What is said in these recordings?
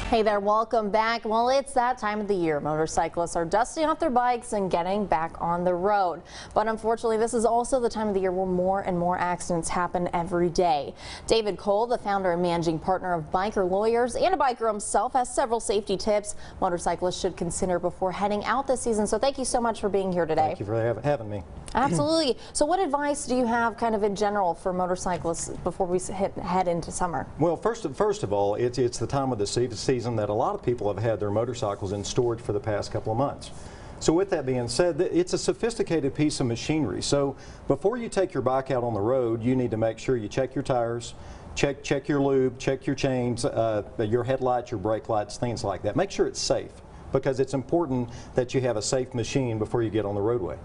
Hey there, welcome back. Well, it's that time of the year. Motorcyclists are dusting off their bikes and getting back on the road. But unfortunately, this is also the time of the year where more and more accidents happen every day. David Cole, the founder and managing partner of Biker Lawyers and a biker himself, has several safety tips motorcyclists should consider before heading out this season. So thank you so much for being here today. Thank you for having me. Absolutely. So what advice do you have kind of in general for motorcyclists before we head into summer? Well, first of all, it's the time of the season that a lot of people have had their motorcycles in storage for the past couple of months. So with that being said, it's a sophisticated piece of machinery. So before you take your bike out on the road, you need to make sure you check your tires, check your lube, check your chains, your headlights, your brake lights, things like that. Make sure it's safe, because it's important that you have a safe machine before you get on the roadway.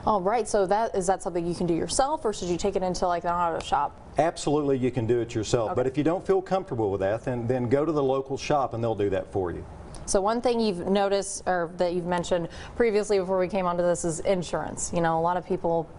All right, so is that something you can do yourself, or should you take it into like an auto shop? Absolutely, you can do it yourself. Okay. But if you don't feel comfortable with that, then go to the local shop and they'll do that for you. So one thing you've noticed, or that you've mentioned previously before we came onto this, is insurance. You know, a lot of people,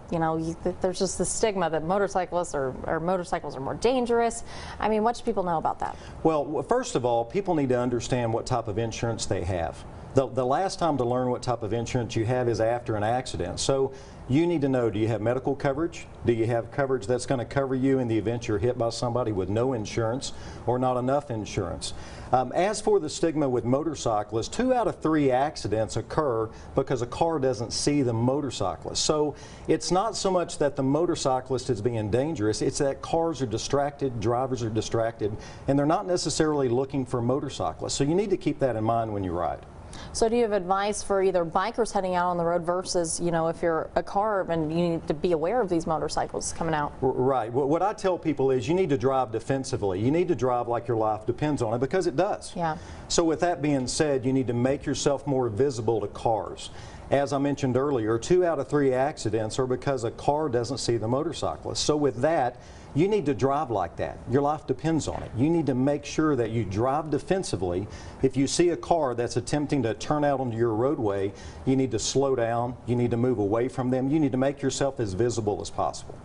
there's just the stigma that motorcyclists or motorcycles are more dangerous. I mean, what should people know about that? Well, first of all, people need to understand what type of insurance they have. The last time to learn what type of insurance you have is after an accident. So you need to know, do you have medical coverage? Do you have coverage that's going to cover you in the event you're hit by somebody with no insurance or not enough insurance? As for the stigma with motorcyclists, 2 out of 3 accidents occur because a car doesn't see the motorcyclist. So it's not so much that the motorcyclist is being dangerous, it's that cars are distracted, drivers are distracted, and they're not necessarily looking for motorcyclists. So you need to keep that in mind when you ride. So do you have advice for either bikers heading out on the road versus, if you're a car and you need to be aware of these motorcycles coming out? Right. What I tell people is you need to drive defensively. You need to drive like your life depends on it, because it does. Yeah. So with that being said, you need to make yourself more visible to cars. As I mentioned earlier, 2 out of 3 accidents are because a car doesn't see the motorcyclist. So with that, you need to drive like that. Your life depends on it. You need to make sure that you drive defensively. If you see a car that's attempting to turn out onto your roadway, you need to slow down. You need to move away from them. You need to make yourself as visible as possible.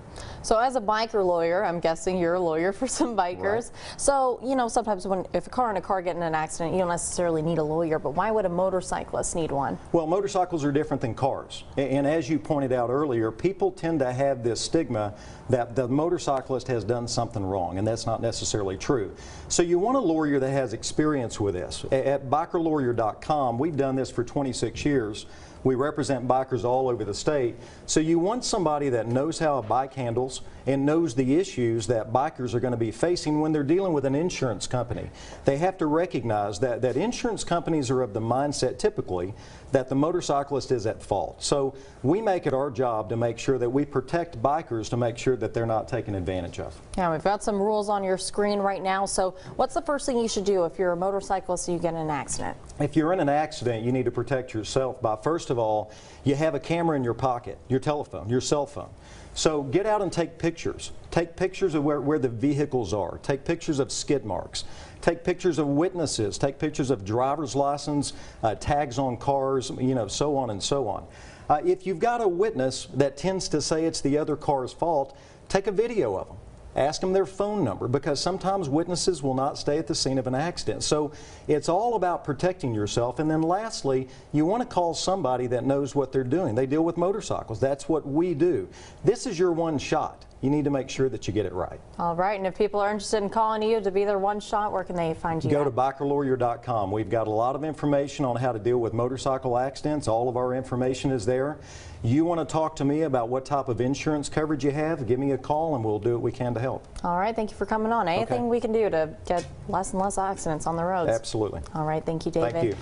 So as a biker lawyer, I'm guessing you're a lawyer for some bikers. Right. So, sometimes if a car and a car get in an accident, you don't necessarily need a lawyer, but why would a motorcyclist need one? Well, motorcycles are different than cars. And as you pointed out earlier, people tend to have this stigma that the motorcyclist has done something wrong, and that's not necessarily true. So you want a lawyer that has experience with this. At bikerlawyer.com, we've done this for 26 years. We represent bikers all over the state. So you want somebody that knows how a bike handles and knows the issues that bikers are going to be facing when they're dealing with an insurance company. They have to recognize that insurance companies are of the mindset typically that the motorcyclist is at fault. So we make it our job to make sure that we protect bikers to make sure that they're not taken advantage of. Yeah, we've got some rules on your screen right now. So what's the first thing you should do if you're a motorcyclist and you get in an accident? If you're in an accident, you need to protect yourself by, first of all, you have a camera in your pocket, your telephone, your cell phone. So get out and take pictures. Take pictures of where the vehicles are. Take pictures of skid marks. Take pictures of witnesses. Take pictures of driver's license, tags on cars, so on and so on. If you've got a witness that tends to say it's the other car's fault, take a video of them. Ask them their phone number, because sometimes witnesses will not stay at the scene of an accident. So it's all about protecting yourself. And then lastly, you want to call somebody that knows what they're doing. They deal with motorcycles. That's what we do. This is your one shot. You need to make sure that you get it right. All right, and if people are interested in calling you to be their one shot, where can they find you? Go to bikerlawyer.com. We've got a lot of information on how to deal with motorcycle accidents. All of our information is there. You want to talk to me about what type of insurance coverage you have, give me a call and we'll do what we can to help. All right, thank you for coming on. Anything we can do to get less and less accidents on the roads? Absolutely. All right, thank you, David. Thank you.